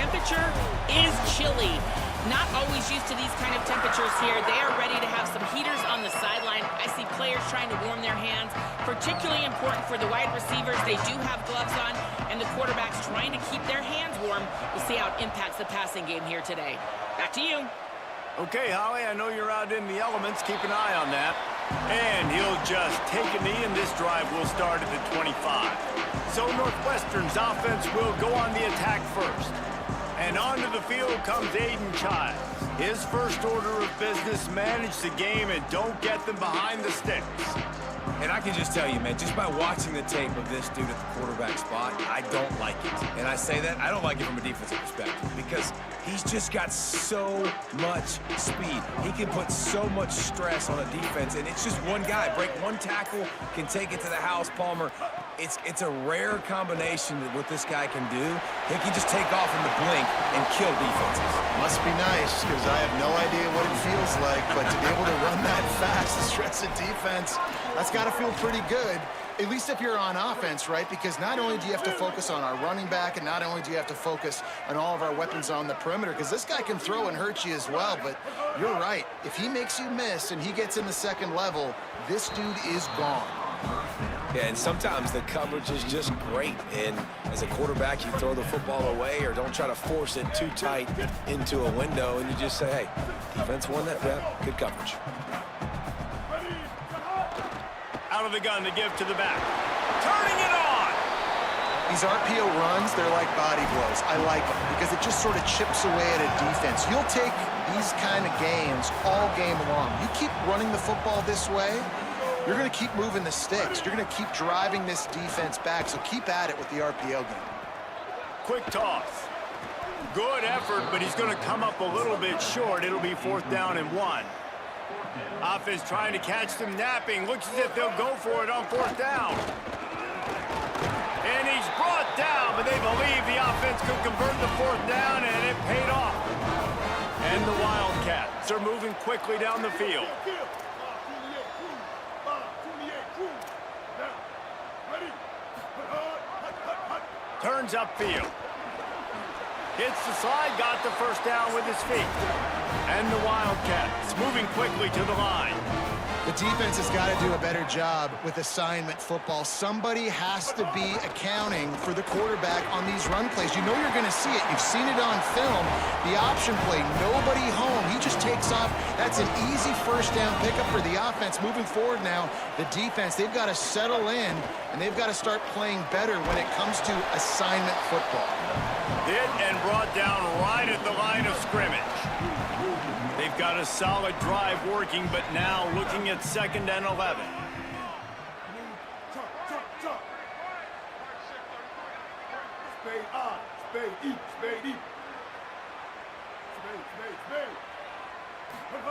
temperature is chilly. Not always used to these kind of temperatures here. They are ready to have some heaters on the sideline. I see players trying to warm their hands. Particularly important for the wide receivers. They do have gloves on, and the quarterbacks trying to keep their hands warm. We'll see how it impacts the passing game here today. Back to you. Okay, Holly, I know you're out in the elements. Keep an eye on that. And he'll just take a knee, and this drive will start at the 25. So Northwestern's offense will go on the attack first. And onto the field comes Aiden Childs. His first order of business, manage the game and don't get them behind the sticks. And I can just tell you, man, just by watching the tape of this dude at the quarterback spot, I don't like it. And I say that, I don't like it from a defensive perspective because he's just got so much speed. He can put so much stress on a defense, and it's just one guy. Break one tackle, can take it to the house, Palmer. It's a rare combination that what this guy can do. He can just take off in the blink and kill defenses. Must be nice, because I have no idea what it feels like, but to be able to run that fast and stress a defense, that's got to feel pretty good, at least if you're on offense, right? Because not only do you have to focus on our running back, and not only do you have to focus on all of our weapons on the perimeter, because this guy can throw and hurt you as well, but you're right. If he makes you miss and he gets in the second level, this dude is gone. Yeah, and sometimes the coverage is just great. And as a quarterback, you throw the football away or don't try to force it too tight into a window, and you just say, hey, defense won that rep, good coverage. Out of the gun to give to the back. Turning it on! These RPO runs, they're like body blows. I like them because it just sort of chips away at a defense. You'll take these kind of games all game long. You keep running the football this way, you're going to keep moving the sticks. You're going to keep driving this defense back, so keep at it with the RPO game. Quick toss. Good effort, but he's going to come up a little bit short. It'll be 4th down and 1. Offense trying to catch them napping. Looks as if they'll go for it on 4th down. And he's brought down, but they believe the offense could convert the 4th down, and it paid off. And the Wildcats are moving quickly down the field. Turns upfield. Hits the slide, got the 1st down with his feet. And the Wildcats moving quickly to the line. The defense has got to do a better job with assignment football. Somebody has to be accounting for the quarterback on these run plays. You know you're going to see it. You've seen it on film. The option play, nobody home. He just takes off. That's an easy 1st down pickup for the offense. Moving forward now, the defense, they've got to settle in, and they've got to start playing better when it comes to assignment football. Hit and brought down right at the line of scrimmage. They've got a solid drive working, but now looking at 2nd and 11.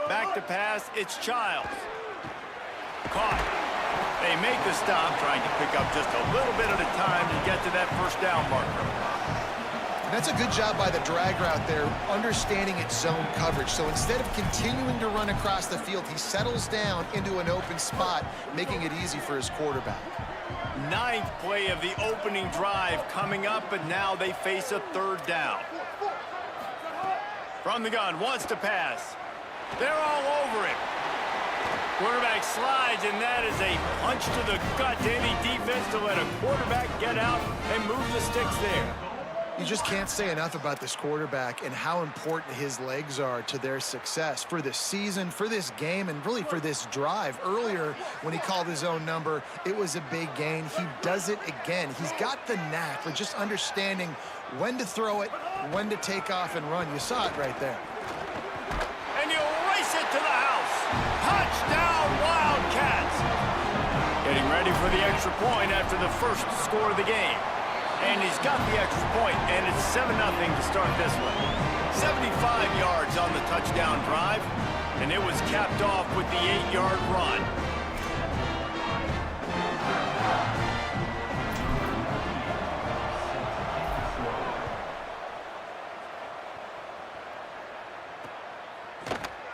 Back to pass, it's Childs. Caught. They make the stop, trying to pick up just a little bit at a time to get to that 1st down marker. And that's a good job by the drag route there, understanding its zone coverage. So instead of continuing to run across the field, he settles down into an open spot, making it easy for his quarterback. 9th play of the opening drive coming up, but now they face a 3rd down. From the gun, wants to pass. They're all over him. Quarterback slides, and that is a punch to the gut to any defense to let a quarterback get out and move the sticks there. You just can't say enough about this quarterback and how important his legs are to their success for this season, for this game, and really for this drive. Earlier, when he called his own number, it was a big gain. He does it again. He's got the knack for just understanding when to throw it, when to take off and run. You saw it right there. And he'll race it to the house. Touchdown, Wildcats. Getting ready for the extra point after the first score of the game. And he's got the extra point, and it's 7-0 to start this one. 75 yards on the touchdown drive, and it was capped off with the 8-yard run.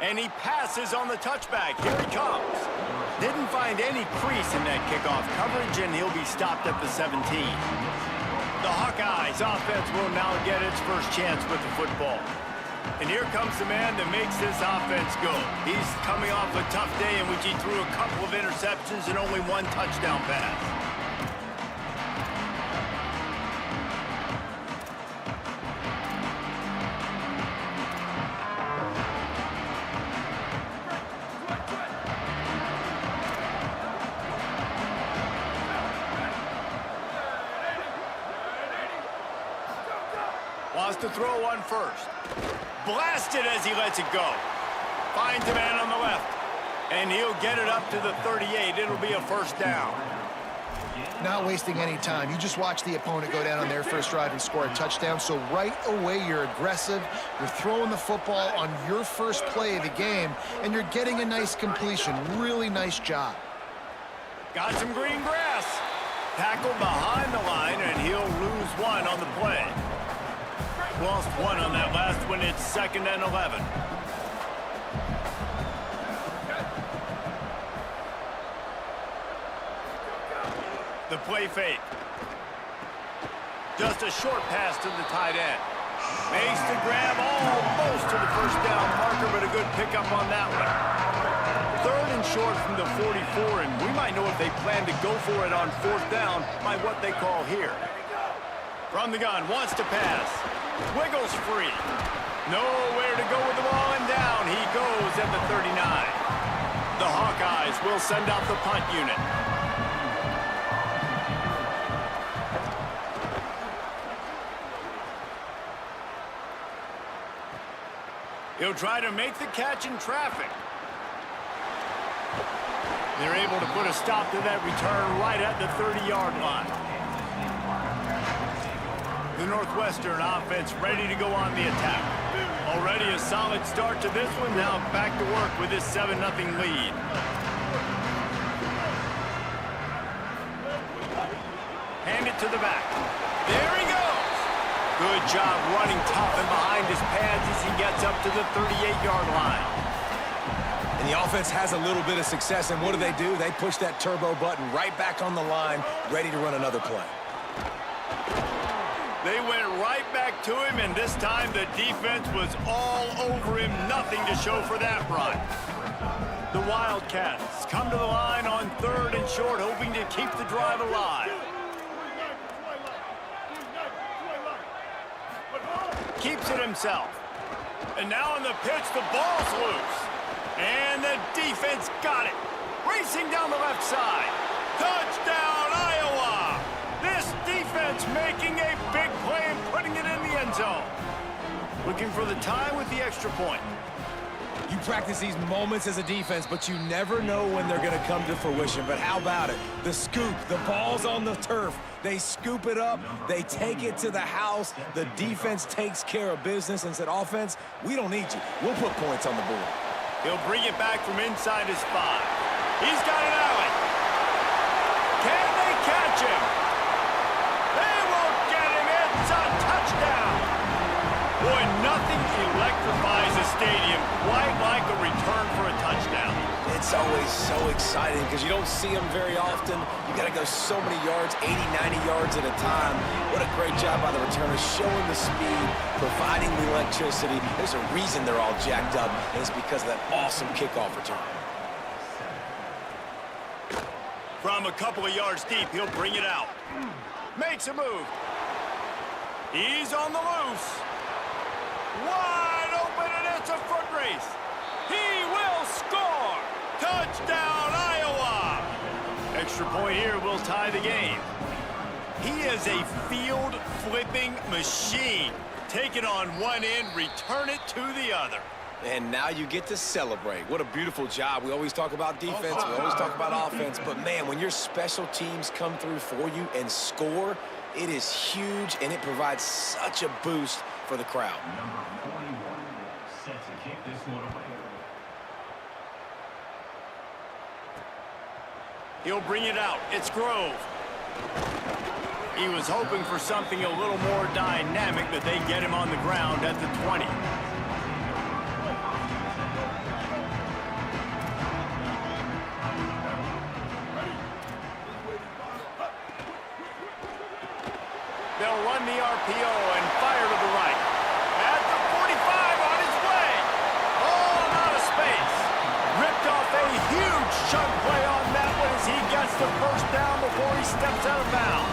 And he passes on the touchback. Here he comes. Didn't find any crease in that kickoff coverage, and he'll be stopped at the 17. The Hawkeyes offense will now get its first chance with the football. And here comes the man that makes this offense go. He's coming off a tough day in which he threw a couple of interceptions and only one touchdown pass. Wants to throw one first. Blasted as he lets it go. Finds a man on the left. And he'll get it up to the 38. It'll be a first down. Not wasting any time. You just watch the opponent go down on their first drive and score a touchdown. So right away, you're aggressive. You're throwing the football on your first play of the game, and you're getting a nice completion. Really nice job. Got some green grass. Tackled behind the line, and he'll lose one on the play. Lost one on that last one. It's 2nd and 11. The play fake. Just a short pass to the tight end. Makes the grab almost to the first down marker, but a good pickup on that one. 3rd and short from the 44, and we might know if they plan to go for it on 4th down by what they call here. From the gun, wants to pass. Wiggles free. Nowhere to go with the ball, and down he goes at the 39. The Hawkeyes will send out the punt unit. He'll try to make the catch in traffic. They're able to put a stop to that return right at the 30-yard line. The Northwestern offense ready to go on the attack. Already a solid start to this one. Now back to work with this 7-0 lead. Hand it to the back. There he goes. Good job running tough and behind his pads as he gets up to the 38-yard line. And the offense has a little bit of success, and what do? They push that turbo button right back on the line, ready to run another play. They went right back to him, and this time the defense was all over him. Nothing to show for that run. The Wildcats come to the line on 3rd and short, hoping to keep the drive alive. Keeps it himself. And now on the pitch, the ball's loose. And the defense got it. Racing down the left side. Touchdown, Iowa! This defense making a big play and putting it in the end zone. Looking for the tie with the extra point. You practice these moments as a defense, but you never know when they're going to come to fruition. But how about it? The scoop, the ball's on the turf. They scoop it up. They take it to the house. The defense takes care of business and said, offense, we don't need you. We'll put points on the board. He'll bring it back from inside his 5. He's got an alley. Can they catch him? They won't get him. It's a touchdown. Boy, nothing electrifies a stadium quite like a return for a touchdown. It's always so exciting because you don't see them very often. You got to go so many yards, 80, 90 yards at a time. What a great job by the returners, showing the speed, providing the electricity. There's a reason they're all jacked up, and it's because of that awesome kickoff return. From a couple of yards deep, he'll bring it out. Makes a move. He's on the loose. Wide open, and it's a foot race. He will score. Touchdown, Iowa. Extra point here will tie the game. He is a field-flipping machine. Take it on one end, return it to the other. And now you get to celebrate. What a beautiful job. We always talk about defense, we always talk about offense, but man, when your special teams come through for you and score, it is huge, and it provides such a boost for the crowd. Set to kick this one away. He'll bring it out. It's Grove. He was hoping for something a little more dynamic, but they get him on the ground at the 20. They'll run the RPO and fire to the right. At the 45 on his way. All out of space. Ripped off a huge chunk play on that one as he gets the first down before he steps out of bounds.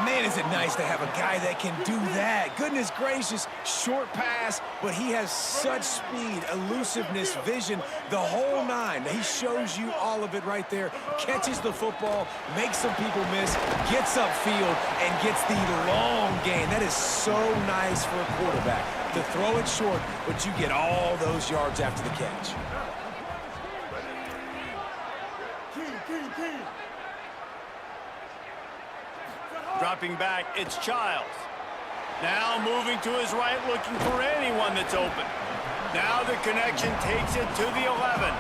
Man, is it nice to have a guy that can do that. Goodness gracious, short pass, but he has such speed, elusiveness, vision, the whole nine. He shows you all of it right there. Catches the football, makes some people miss, gets upfield, and gets the long gain. That is so nice for a quarterback to throw it short, but you get all those yards after the catch. Dropping back, it's Childs. Now moving to his right, looking for anyone that's open. Now the connection takes it to the 11.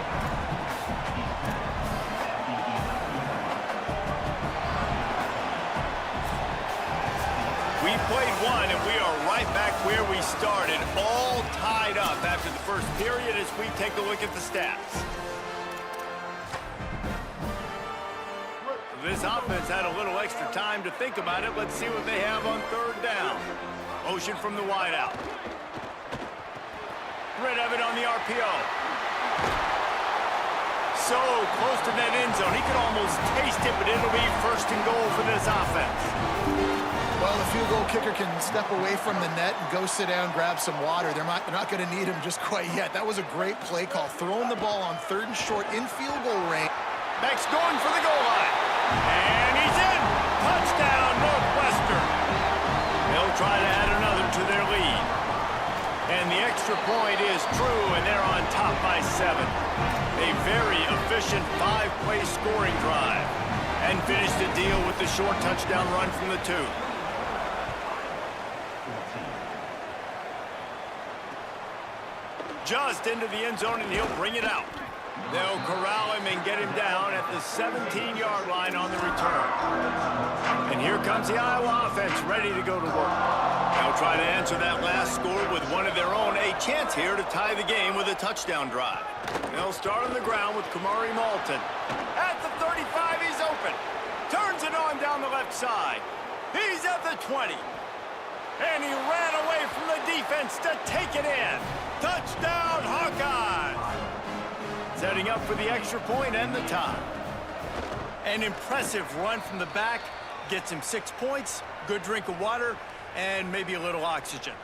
We played one, and we are right back where we started, all tied up after the first period as we take a look at the stats. This offense had a little extra time to think about it. Let's see what they have on third down. Motion from the wideout. Rid of it on the RPO. So close to that end zone. He could almost taste it, but it'll be first and goal for this offense. Well, the field goal kicker can step away from the net and go sit down, grab some water. They're not going to need him just quite yet. That was a great play call. Throwing the ball on third and short in field goal range. Beck's going for the goal line. And he's in. Touchdown, Northwestern. They'll try to add another to their lead. And the extra point is true, and they're on top by 7. A very efficient 5-play scoring drive. And finish the deal with the short touchdown run from the 2. Just into the end zone, and he'll bring it out. They'll corral him and get him down at the 17-yard line on the return. And here comes the Iowa offense ready to go to work. They'll try to answer that last score with one of their own. A chance here to tie the game with a touchdown drive. They'll start on the ground with Kamari Malton. At the 35, he's open. Turns it on down the left side. He's at the 20. And he ran away from the defense to take it in. Touchdown, Hawkeyes! Setting up for the extra point and the tie. An impressive run from the back. Gets him 6 points, good drink of water, and maybe a little oxygen.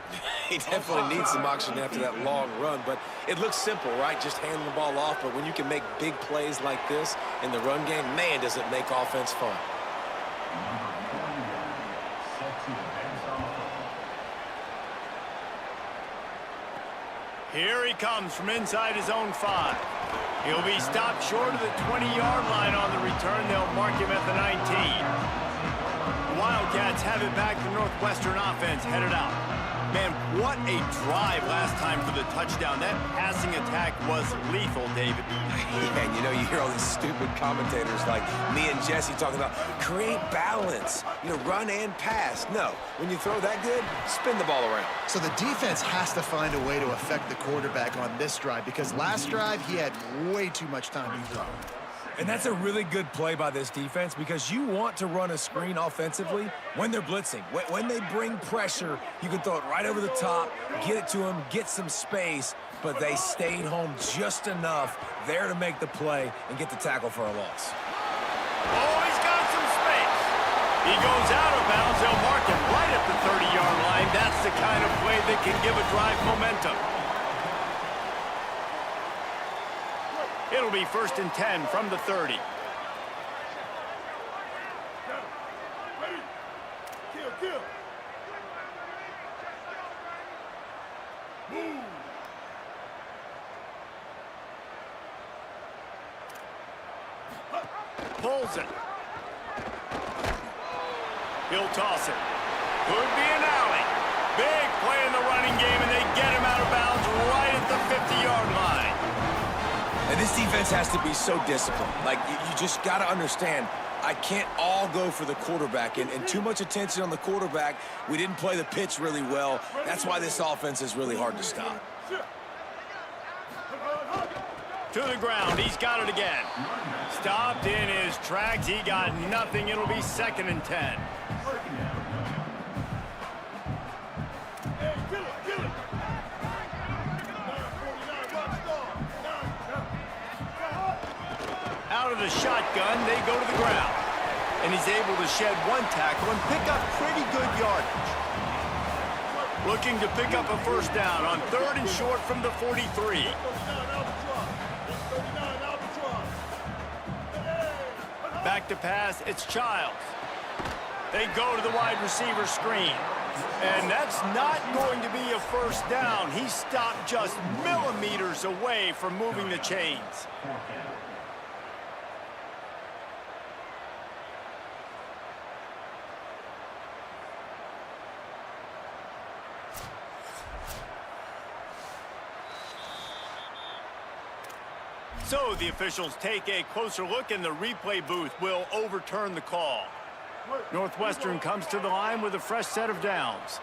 He definitely needs some oxygen after that long run, but it looks simple, right? Just handing the ball off, but when you can make big plays like this in the run game, man, does it make offense fun. Here he comes from inside his own 5. He'll be stopped short of the 20-yard line on the return. They'll mark him at the 19. The Wildcats have it back. The Northwestern offense headed out. Man, what a drive last time for the touchdown. That passing attack was lethal, David. Yeah, and you know, you hear all these stupid commentators like me and Jesse talking about create balance, you know, run and pass. No, when you throw that good, spin the ball around. So the defense has to find a way to affect the quarterback on this drive because last drive he had way too much time to throw. And that's a really good play by this defense because you want to run a screen offensively when they're blitzing. When they bring pressure, you can throw it right over the top, get it to them, get some space, but they stayed home just enough there to make the play and get the tackle for a loss. Oh, he's got some space. He goes out of bounds. They'll mark him right at the 30-yard line. That's the kind of play that can give a drive momentum. It'll be 1st and 10 from the 30. Pulls it. He'll toss it. Could be an alley. Big play in the running game, and they get him out of bounds right at the 50-yard line. And this defense has to be so disciplined. Like, you just got to understand, I can't all go for the quarterback. And too much attention on the quarterback. We didn't play the pitch really well. That's why this offense is really hard to stop. To the ground. He's got it again. Stopped in his tracks. He got nothing. It'll be 2nd and 10. of the shotgun, they go to the ground. And he's able to shed one tackle and pick up pretty good yardage. Looking to pick up a first down on 3rd and short from the 43. Back to pass, it's Childs. They go to the wide receiver screen. And that's not going to be a first down. He stopped just millimeters away from moving the chains. So the officials take a closer look, and the replay booth will overturn the call. Northwestern comes to the line with a fresh set of downs.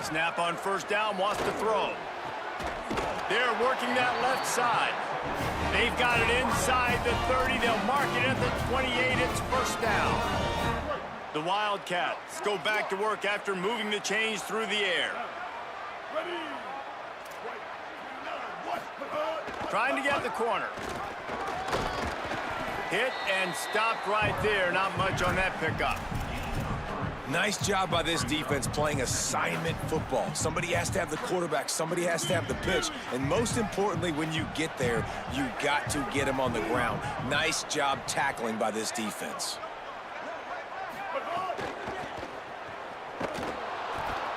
Snap on first down, wants to throw. They're working that left side. They've got it inside the 30. They'll mark it at the 28. It's first down. The Wildcats go back to work after moving the chains through the air. Trying to get the corner. Hit and stopped right there. Not much on that pickup. Nice job by this defense playing assignment football. Somebody has to have the quarterback. Somebody has to have the pitch. And most importantly, when you get there, you got to get him on the ground. Nice job tackling by this defense.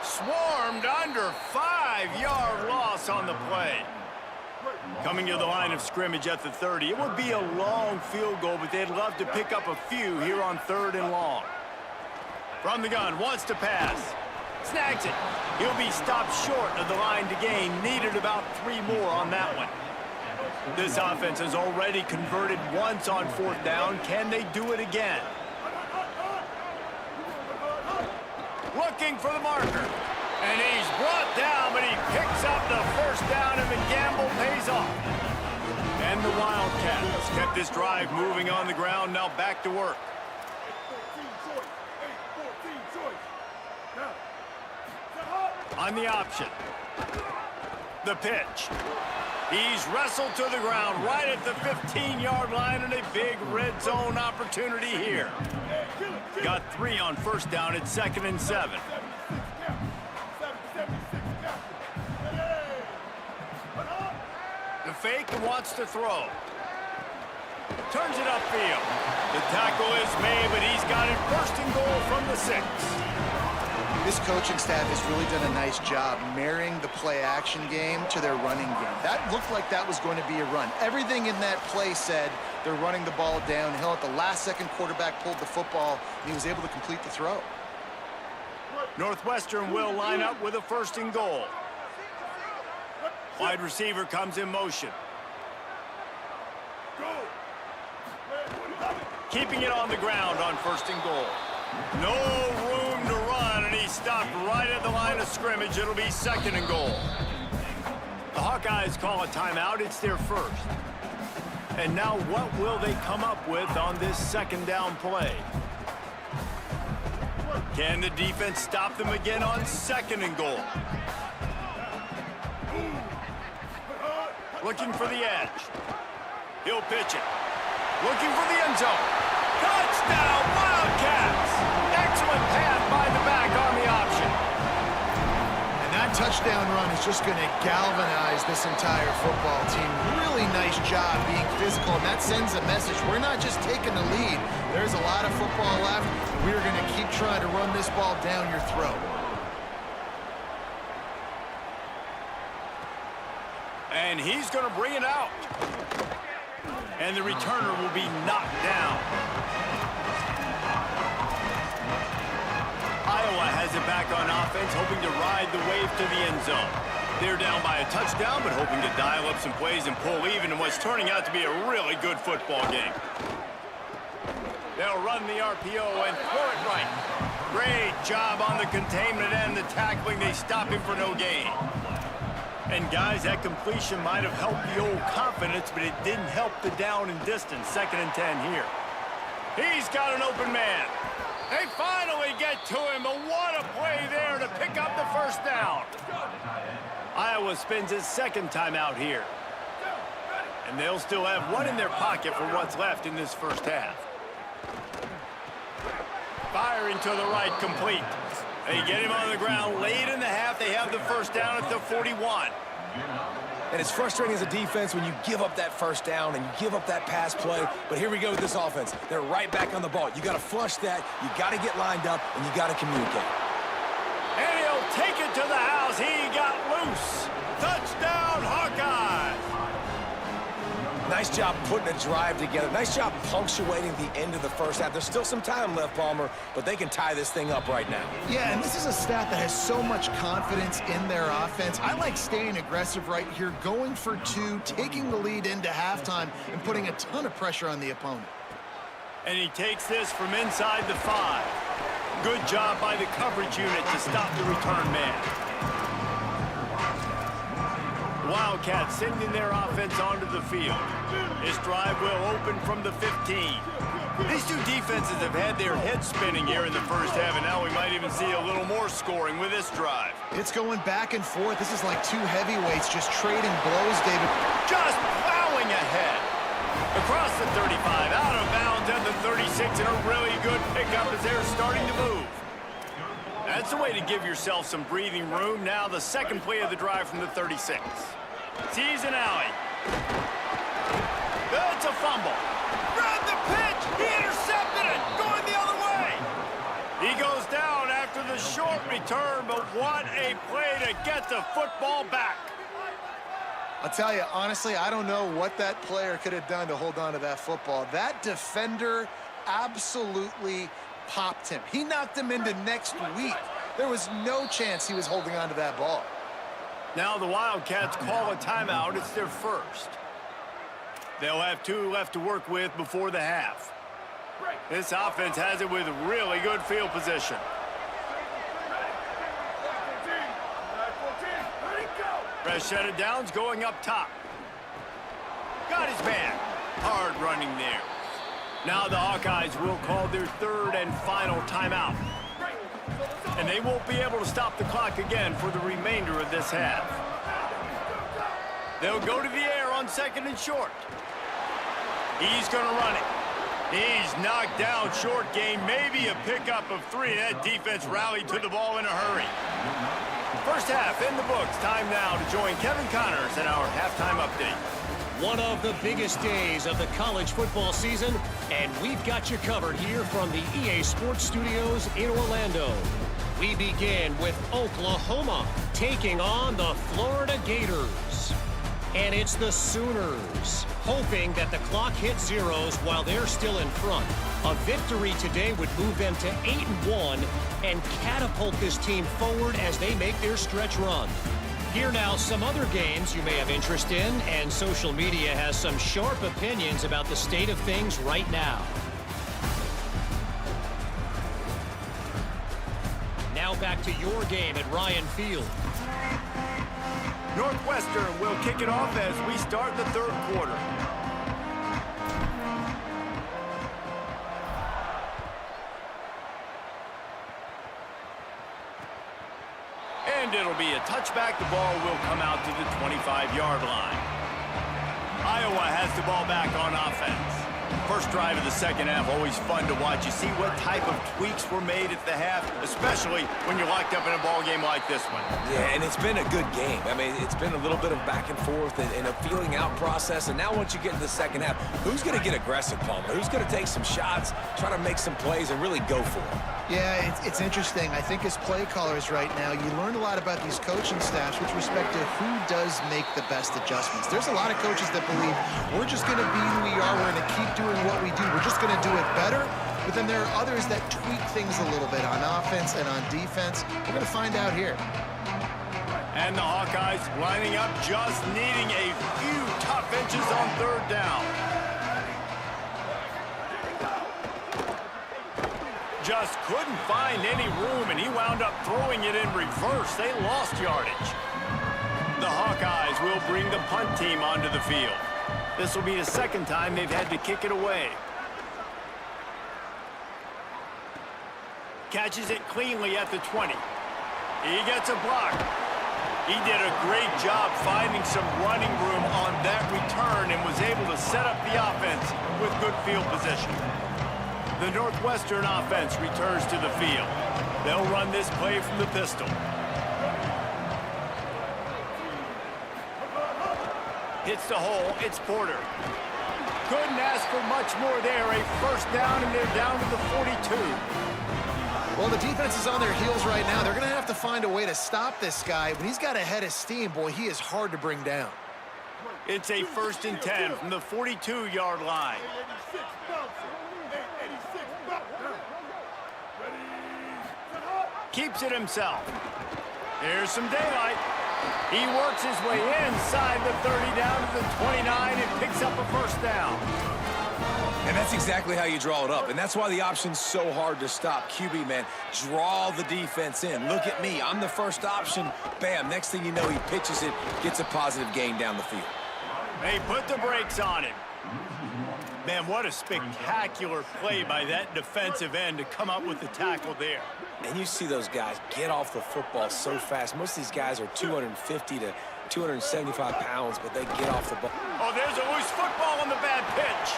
Swarmed under 5-yard loss on the play. Coming to the line of scrimmage at the 30. It would be a long field goal, but they'd love to pick up a few here on 3rd and long. From the gun, wants to pass. Snags it. He'll be stopped short of the line to gain. Needed about 3 more on that one. This offense has already converted once on 4th down. Can they do it again? Looking for the marker. And he's brought down, but he picks up the first down, and the gamble pays off. And the Wildcats kept this drive moving on the ground. Now back to work. On the option. The pitch. He's wrestled to the ground right at the 15-yard line, and a big red zone opportunity here. Got 3 on first down. It's 2nd and 7. The fake wants to throw. Turns it upfield. The tackle is made, but he's got it 1st and goal from the 6. This coaching staff has really done a nice job marrying the play-action game to their running game. That looked like that was going to be a run. Everything in that play said they're running the ball downhill. At the last second, quarterback pulled the football, and he was able to complete the throw. Northwestern will line up with a 1st and goal. Wide receiver comes in motion. Keeping it on the ground on 1st and goal. No room to run, and he stopped right at the line of scrimmage. It'll be 2nd and goal. The Hawkeyes call a timeout. It's their first. And now what will they come up with on this 2nd down play? Can the defense stop them again on 2nd and goal? Looking for the edge. He'll pitch it. Looking for the end zone. Touchdown, Wildcats! Excellent pass by the back on the option. And that touchdown run is just going to galvanize this entire football team. Really nice job being physical, and that sends a message. We're not just taking the lead. There's a lot of football left. We're going to keep trying to run this ball down your throat. And he's going to bring it out. And the returner will be knocked down. Iowa has it back on offense, hoping to ride the wave to the end zone. They're down by a touchdown, but hoping to dial up some plays and pull even in what's turning out to be a really good football game. They'll run the RPO and throw it right. Great job on the containment and the tackling. They stop him for no gain. And guys, that completion might have helped the old confidence, but it didn't help the down and distance. 2nd and 10 here. He's got an open man. They finally get to him, but what a play there to pick up the first down. Iowa spends his 2nd time out here. And they'll still have one in their pocket for what's left in this first half. Firing to the right, complete. They get him on the ground late in the half. They have the first down at the 41. And it's frustrating as a defense when you give up that first down and you give up that pass play. But here we go with this offense. They're right back on the ball. You got to flush that. You got to get lined up, and you got to communicate. And he'll take it to the house. He got loose. Touchdown, Hawkeyes. Nice job putting a drive together. Nice job punctuating the end of the first half. There's still some time left, Palmer, but they can tie this thing up right now. Yeah, and this is a staff that has so much confidence in their offense. I like staying aggressive right here, going for two, taking the lead into halftime, and putting a ton of pressure on the opponent. And he takes this from inside the 5. Good job by the coverage unit to stop the return man. Wildcats sending their offense onto the field. This drive will open from the 15. These two defenses have had their heads spinning here in the first half, and now we might even see a little more scoring with this drive. It's going back and forth. This is like two heavyweights just trading blows, David. Just plowing ahead. Across the 35, out of bounds at the 36, and a really good pickup as they're starting to move. That's the way to give yourself some breathing room. Now the second play of the drive from the 36. Sees an alley. That's a fumble. Grab the pitch. He intercepted it. Going the other way. He goes down after the short return, but what a play to get the football back. I'll tell you, honestly, I don't know what that player could have done to hold on to that football. That defender absolutely popped him. He knocked him into next week. There was no chance he was holding on to that ball. Now the Wildcats call a timeout. It's their first. They'll have 2 left to work with before the half. This offense has it with really good field position. Fresh set of downs going up top. Got his man. Hard running there. Now the Hawkeyes will call their third and final timeout. And they won't be able to stop the clock again for the remainder of this half. They'll go to the air on second and short. He's going to run it. He's knocked down short game, maybe a pickup of 3. That defense rallied to the ball in a hurry. First half in the books. Time now to join Kevin Connors in our halftime update. One of the biggest days of the college football season, and we've got you covered here from the EA Sports Studios in Orlando. We begin with Oklahoma taking on the Florida Gators. And it's the Sooners, hoping that the clock hits zeros while they're still in front. A victory today would move them to 8-1 and catapult this team forward as they make their stretch run. Here now some other games you may have interest in, and social media has some sharp opinions about the state of things right now. Now back to your game at Ryan Field. Northwestern will kick it off as we start the third quarter. And it'll be a touchback. The ball will come out to the 25-yard line. Iowa has the ball back on offense. First drive of the second half, always fun to watch. You see what type of tweaks were made at the half, especially when you're locked up in a ball game like this one. Yeah, and it's been a good game. I mean, it's been a little bit of back and forth and a feeling out process. And now once you get to the second half, who's going to get aggressive, Palmer? Who's going to take some shots, try to make some plays, and really go for it? Yeah, it's interesting. I think as play callers right now, you learn a lot about these coaching staffs with respect to who does make the best adjustments. There's a lot of coaches that believe we're just going to be who we are. We're going to keep doing what we do. We're just going to do it better. But then there are others that tweak things a little bit on offense and on defense. We're going to find out here. And the Hawkeyes lining up, just needing a few tough inches on third down. Just couldn't find any room, and he wound up throwing it in reverse. They lost yardage. The Hawkeyes will bring the punt team onto the field. This will be the second time they've had to kick it away. Catches it cleanly at the 20. He gets a block. He did a great job finding some running room on that return and was able to set up the offense with good field position. The Northwestern offense returns to the field. They'll run this play from the pistol. Hits the hole. It's Porter. Couldn't ask for much more there. A first down, and they're down to the 42. Well, the defense is on their heels right now. They're going to have to find a way to stop this guy. When he's got a head of steam, boy, he is hard to bring down. It's a 1st and 10 from the 42-yard line. Keeps it himself. Here's some daylight. He works his way inside the 30 down to the 29 and picks up a first down. And that's exactly how you draw it up. And that's why the option's so hard to stop. QB, man, draw the defense in. Look at me. I'm the first option. Bam. Next thing you know, he pitches it, gets a positive gain down the field. They put the brakes on him. Man, what a spectacular play by that defensive end to come up with the tackle there. And you see those guys get off the football so fast. Most of these guys are 250 to 275 pounds, but they get off the ball. Oh, there's a loose football on the bad pitch.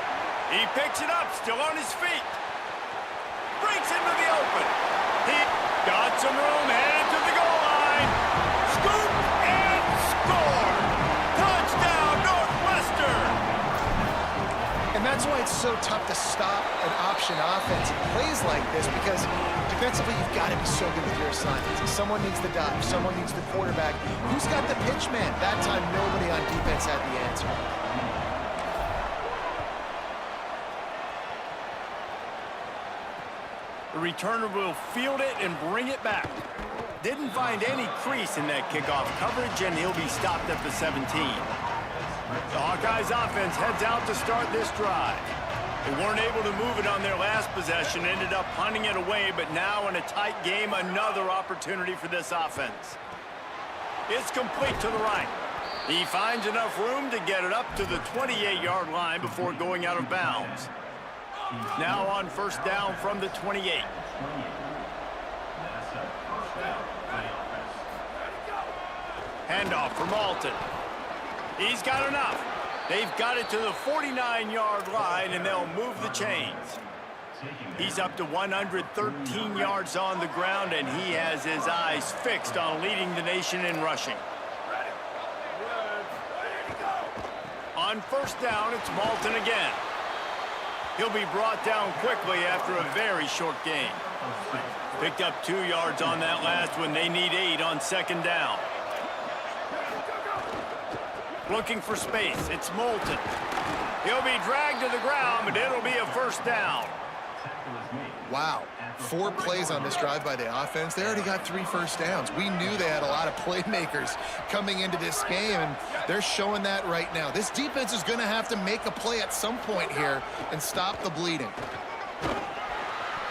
He picks it up, still on his feet. Breaks into the open. He got some room, headed to the goal line. Scoop and score. Touchdown, Northwestern. And that's why it's so tough to stop an option offense in plays like this, because defensively you've got to be so good with your assignments. Someone needs the dive, someone needs the quarterback. Who's got the pitch man? That time nobody on defense had the answer. The returner will field it and bring it back. Didn't find any crease in that kickoff coverage, and he'll be stopped at the 17. The Hawkeyes offense heads out to start this drive. They weren't able to move it on their last possession, ended up punting it away, but now in a tight game, another opportunity for this offense. It's complete to the right. He finds enough room to get it up to the 28-yard line before going out of bounds. Now on first down from the 28. Handoff for Malton. He's got enough. They've got it to the 49-yard line, and they'll move the chains. He's up to 113 yards on the ground, and he has his eyes fixed on leading the nation in rushing. On first down, it's Malton again. He'll be brought down quickly after a very short gain. Picked up 2 yards on that last one. They need 8 on second down. Looking for space. It's Malton. He'll be dragged to the ground, but it'll be a first down. Wow. 4 plays on this drive by the offense. They already got 3 first downs. We knew they had a lot of playmakers coming into this game, and they're showing that right now. This defense is going to have to make a play at some point here and stop the bleeding.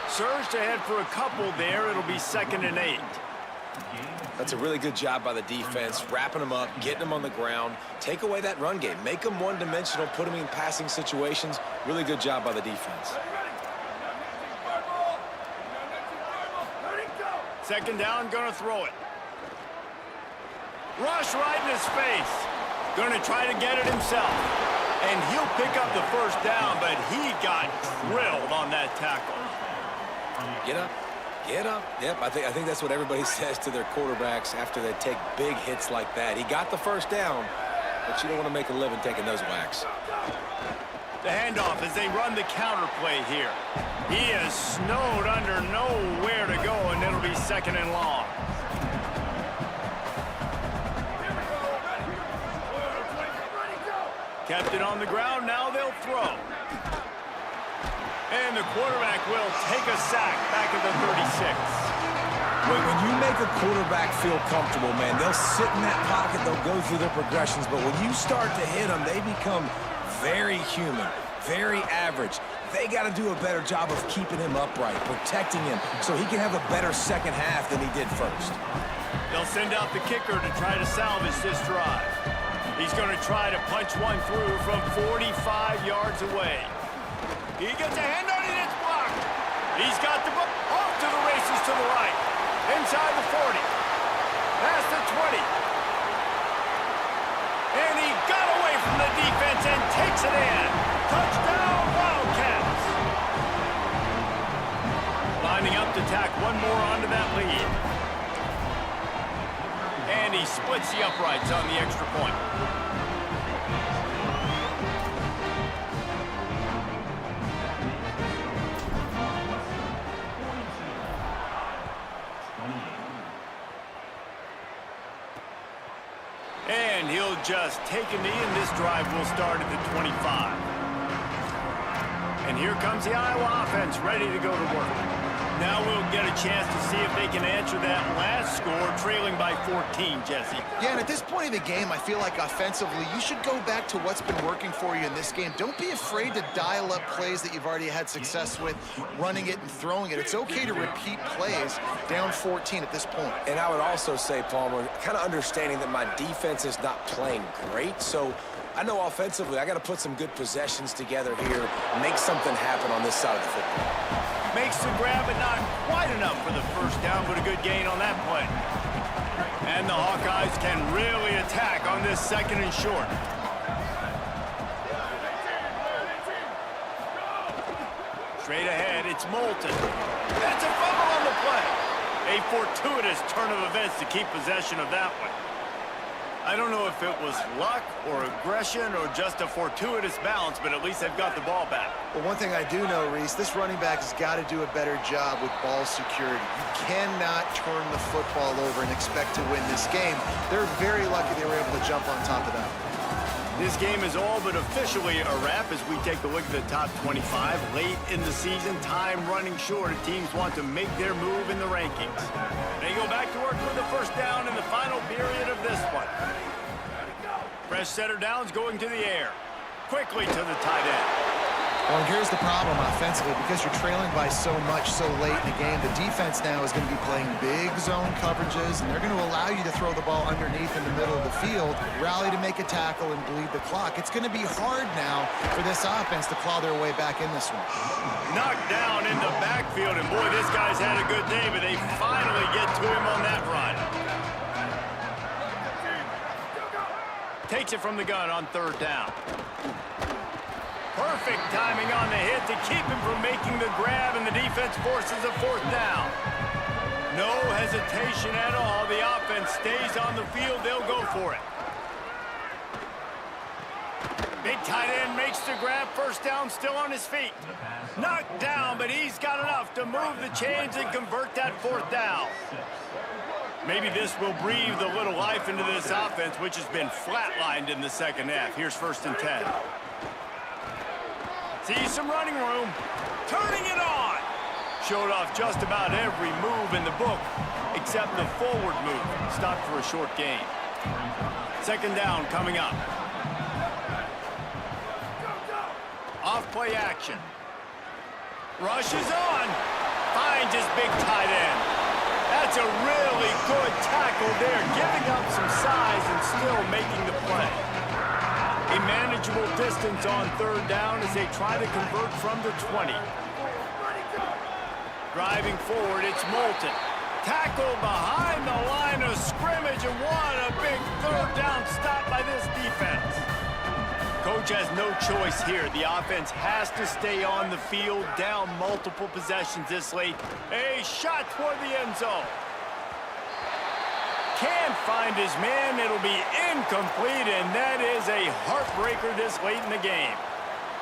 Surged ahead for a couple there. It'll be 2nd and 8. That's a really good job by the defense, wrapping them up, getting them on the ground. Take away that run game. Make them one-dimensional, put them in passing situations. Really good job by the defense. Second down, gonna throw it. Rush right in his face. Gonna try to get it himself. And he'll pick up the first down, but he got drilled on that tackle. Get up. Get up. Yep, I think that's what everybody says to their quarterbacks after they take big hits like that. He got the first down, but you don't want to make a living taking those whacks. The handoff as they run the counter play here. He is snowed under, nowhere to go, and it'll be 2nd and long. Kept it on the ground, now they'll throw. And the quarterback will take a sack back at the 36. When you make a quarterback feel comfortable, man, they'll sit in that pocket, they'll go through their progressions, but when you start to hit them, they become very human, very average. They got to do a better job of keeping him upright, protecting him, so he can have a better second half than he did first. They'll send out the kicker to try to salvage this drive. He's going to try to punch one through from 45 yards away. He gets a hand on it, it's blocked. He's got the ball off to the races to the right. Inside the 40. Past the 20. And he got away from the defense and takes it in. Touchdown, Wildcats. Lining up to tack one more onto that lead. And he splits the uprights on the extra point. And he'll just take a knee, and this drive will start at the 25. And here comes the Iowa offense ready to go to work. Now we'll get a chance to see if they can answer that last score, trailing by 14, Jesse. Yeah, and at this point of the game, I feel like offensively, you should go back to what's been working for you in this game. Don't be afraid to dial up plays that you've already had success with, running it and throwing it. It's okay to repeat plays down 14 at this point. And I would also say, Palmer, kind of understanding that my defense is not playing great, so I know offensively I got to put some good possessions together here, make something happen on this side of the football. Makes the grab, but not quite enough for the first down, but a good gain on that play. And the Hawkeyes can really attack on this second and short. Straight ahead, it's Moulton. That's a fumble on the play. A fortuitous turn of events to keep possession of that one. I don't know if it was luck or aggression or just a fortuitous bounce, but at least they've got the ball back. Well, one thing I do know, Reese, this running back has got to do a better job with ball security. You cannot turn the football over and expect to win this game. They're very lucky they were able to jump on top of that. This game is all but officially a wrap as we take a look at the top 25. Late in the season, time running short. Teams want to make their move in the rankings. They go back to work with the first down in the final period of this one. Fresh setter downs going to the air. Quickly to the tight end. Well, and here's the problem offensively. Because you're trailing by so much so late in the game, the defense now is going to be playing big zone coverages, and they're going to allow you to throw the ball underneath in the middle of the field, rally to make a tackle, and bleed the clock. It's going to be hard now for this offense to claw their way back in this one. Knocked down in the backfield, and boy, this guy's had a good day, but they finally get to him on that run. Takes it from the gun on third down. Perfect timing on the hit to keep him from making the grab, and the defense forces a fourth down. No hesitation at all. The offense stays on the field. They'll go for it. Big tight end makes the grab. First down, still on his feet. Knocked down, but he's got enough to move the chains and convert that fourth down. Maybe this will breathe a little life into this offense, which has been flatlined in the second half. Here's 1st and 10. Sees some running room. Turning it on. Showed off just about every move in the book, except the forward move. Stopped for a short gain. Second down coming up. Off play action. Rushes on. Finds his big tight end. That's a really good tackle there, giving up some size and still making the play. A manageable distance on third down as they try to convert from the 20. Driving forward, it's Moulton. Tackle behind the line of scrimmage, and what a big third down stop by this defense. Coach has no choice here. The offense has to stay on the field, down multiple possessions this late. A shot toward the end zone. Can't find his man. It'll be incomplete, and that is a heartbreaker this late in the game.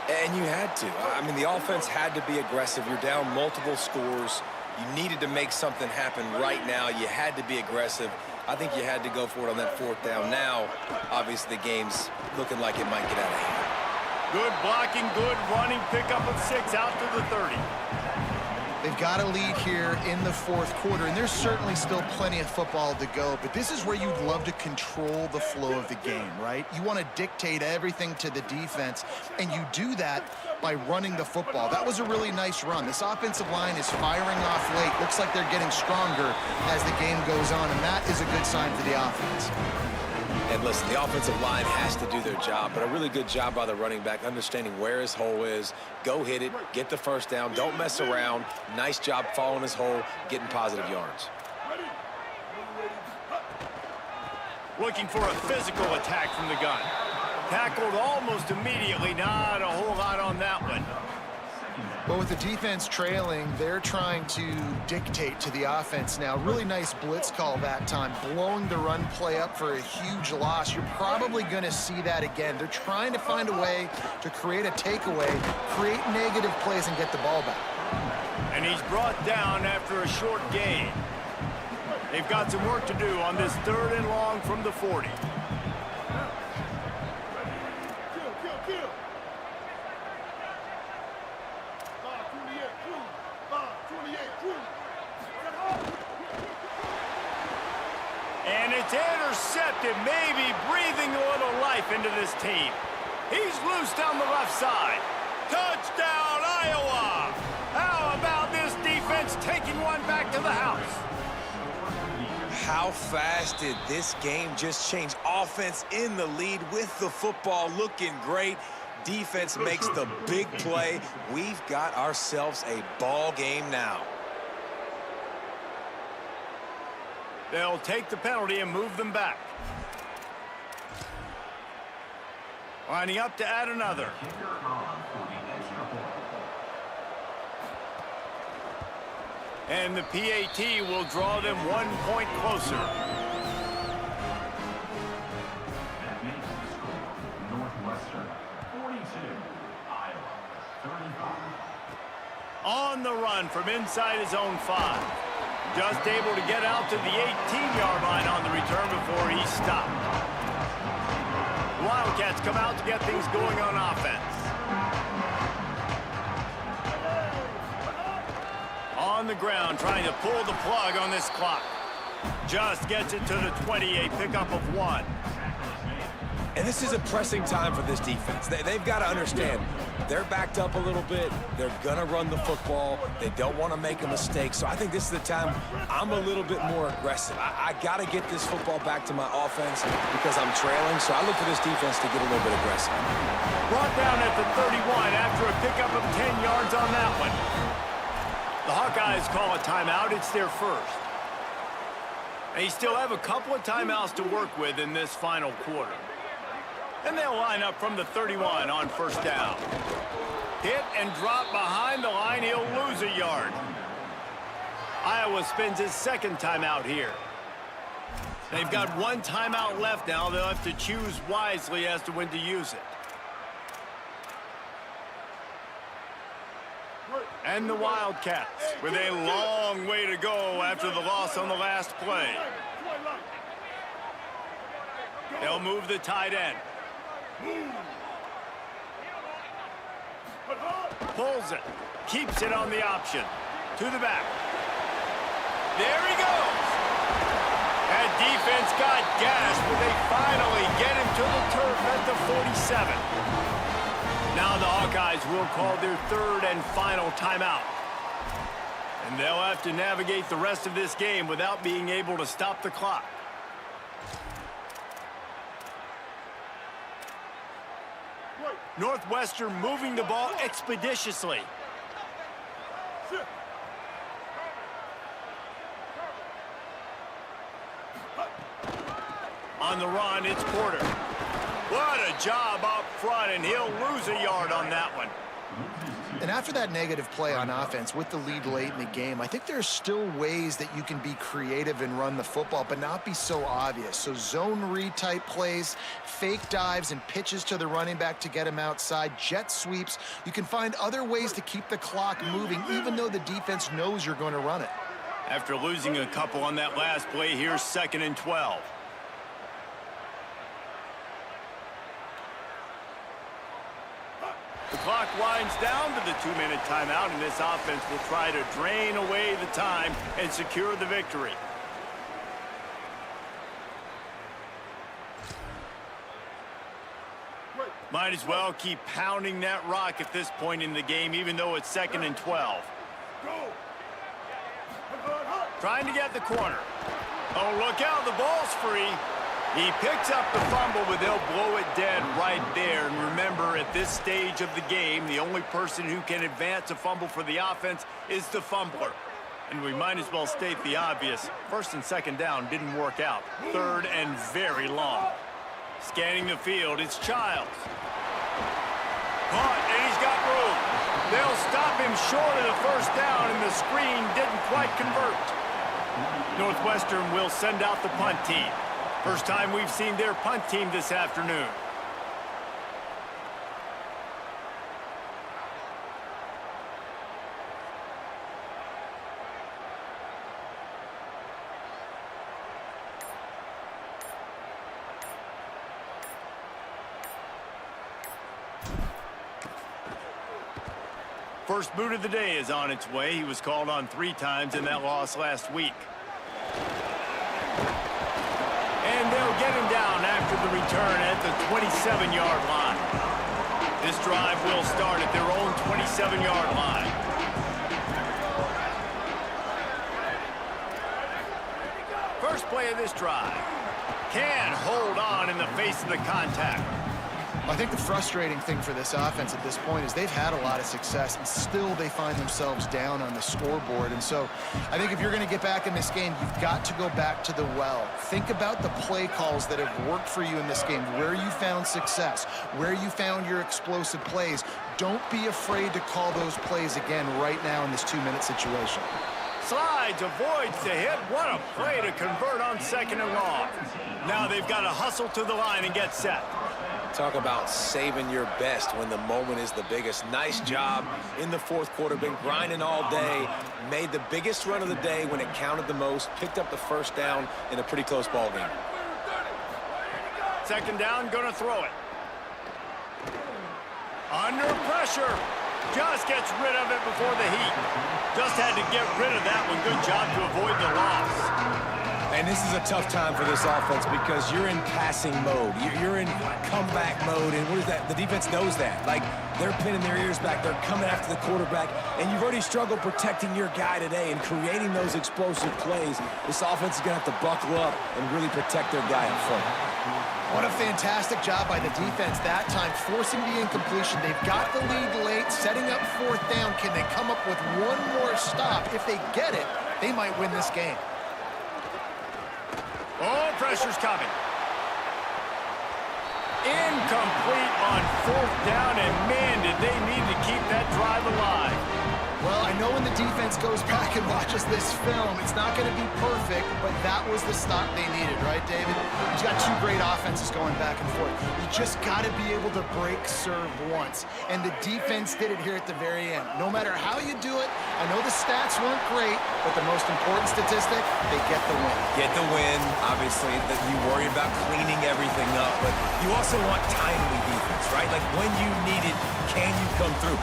And you had to. I mean, the offense had to be aggressive. You're down multiple scores. You needed to make something happen right now. You had to be aggressive. I think you had to go for it on that fourth down. Now, obviously, the game's looking like it might get out of hand. Good blocking, good running, pickup of 6 out to the 30. They've got a lead here in the fourth quarter, and there's certainly still plenty of football to go, but this is where you'd love to control the flow of the game, right? You want to dictate everything to the defense, and you do that by running the football. That was a really nice run. This offensive line is firing off late. Looks like they're getting stronger as the game goes on, and that is a good sign for the offense. And listen, the offensive line has to do their job, but a really good job by the running back, understanding where his hole is. Go hit it, get the first down, don't mess around. Nice job following his hole, getting positive yards. Looking for a physical attack from the gun. Tackled almost immediately. Not a whole lot on that one. But with the defense trailing, they're trying to dictate to the offense now. Really nice blitz call that time, blowing the run play up for a huge loss. You're probably going to see that again. They're trying to find a way to create a takeaway, create negative plays, and get the ball back. And he's brought down after a short gain. They've got some work to do on this 3rd and long from the 40. And it's intercepted, maybe breathing a little life into this team. He's loose down the left side. Touchdown, Iowa! How about this defense taking one back to the house? How fast did this game just change? Offense in the lead with the football looking great. Defense makes the big play. We've got ourselves a ball game now. They'll take the penalty and move them back. Lining up to add another. And the PAT will draw them 1 point closer. That makes the score Northwestern 42, Iowa 35. On the run from inside his own 5. Just able to get out to the 18-yard line on the return before he stopped. Wildcats come out to get things going on offense. On the ground, trying to pull the plug on this clock. Just gets it to the 20, a pickup of 1. And this is a pressing time for this defense. They've got to understand, they're backed up a little bit. They're going to run the football. They don't want to make a mistake. So I think this is the time I'm a little bit more aggressive. I got to get this football back to my offense because I'm trailing. So I look for this defense to get a little bit aggressive. Brought down at the 31 after a pickup of 10 yards on that one. The Hawkeyes call a timeout. It's their first. They still have a couple of timeouts to work with in this final quarter. And they'll line up from the 31 on first down. Hit and drop behind the line. He'll lose a yard. Iowa spends his second timeout here. They've got 1 timeout left now. They'll have to choose wisely as to when to use it. And the Wildcats with a long way to go after the loss on the last play. They'll move the tight end. Pulls it. Keeps it on the option. To the back. There he goes. That defense got gassed, but they finally get him to the turf at the 47. Now the Hawkeyes will call their 3rd and final timeout. And they'll have to navigate the rest of this game without being able to stop the clock. Northwestern moving the ball expeditiously. On the run, it's Porter. What a job up front, and he'll lose a yard on that one. And after that negative play on offense with the lead late in the game, I think there's still ways that you can be creative and run the football, but not be so obvious. So zone read type plays, fake dives and pitches to the running back to get him outside, jet sweeps. You can find other ways to keep the clock moving, even though the defense knows you're going to run it. After losing a couple on that last play, here's 2nd and 12. The clock winds down to the 2-minute timeout, and this offense will try to drain away the time and secure the victory. Might as well keep pounding that rock at this point in the game, even though it's 2nd and 12. Trying to get the corner. Oh, look out, the ball's free. He picks up the fumble, but they'll blow it dead right there. And remember, at this stage of the game, the only person who can advance a fumble for the offense is the fumbler. And we might as well state the obvious. First and second down didn't work out. Third and very long. Scanning the field, it's Childs. Caught, and he's got room. They'll stop him short of the first down, and the screen didn't quite convert. Northwestern will send out the punt team. First time we've seen their punt team this afternoon. First boot of the day is on its way. He was called on 3 times in that loss last week. And they'll get him down after the return at the 27-yard line. This drive will start at their own 27-yard line. First play of this drive. Can hold on in the face of the contact. I think the frustrating thing for this offense at this point is they've had a lot of success, and still they find themselves down on the scoreboard. And so I think if you're going to get back in this game, you've got to go back to the well. Think about the play calls that have worked for you in this game, where you found success, where you found your explosive plays. Don't be afraid to call those plays again right now in this 2-minute situation. Slides, avoids the hit. What a play to convert on second and long. Now they've got to hustle to the line and get set. Talk about saving your best when the moment is the biggest. Nice job in the fourth quarter. Been grinding all day. Made the biggest run of the day when it counted the most. Picked up the first down in a pretty close ball game. Second down, gonna throw it. Under pressure. Just gets rid of it before the heat. Just had to get rid of that one. Good job to avoid the loss. And this is a tough time for this offense because you're in passing mode. You're in comeback mode, and what is that? The defense knows that. Like, they're pinning their ears back. They're coming after the quarterback, and you've already struggled protecting your guy today and creating those explosive plays. This offense is going to have to buckle up and really protect their guy up front. What a fantastic job by the defense that time, forcing the incompletion. They've got the lead late, setting up fourth down. Can they come up with one more stop? If they get it, they might win this game. Oh, pressure's coming. Incomplete on fourth down, and man, did they need to keep that drive alive. Well, I know when the defense goes back and watches this film, it's not going to be perfect, but that was the stop they needed, right, David? You've got 2 great offenses going back and forth. You just got to be able to break serve once, and the defense did it here at the very end. No matter how you do it, I know the stats weren't great, but the most important statistic, they get the win. Get the win, obviously, that you worry about cleaning everything up, but you also want timely defense, right? Like, when you need it, can you come through?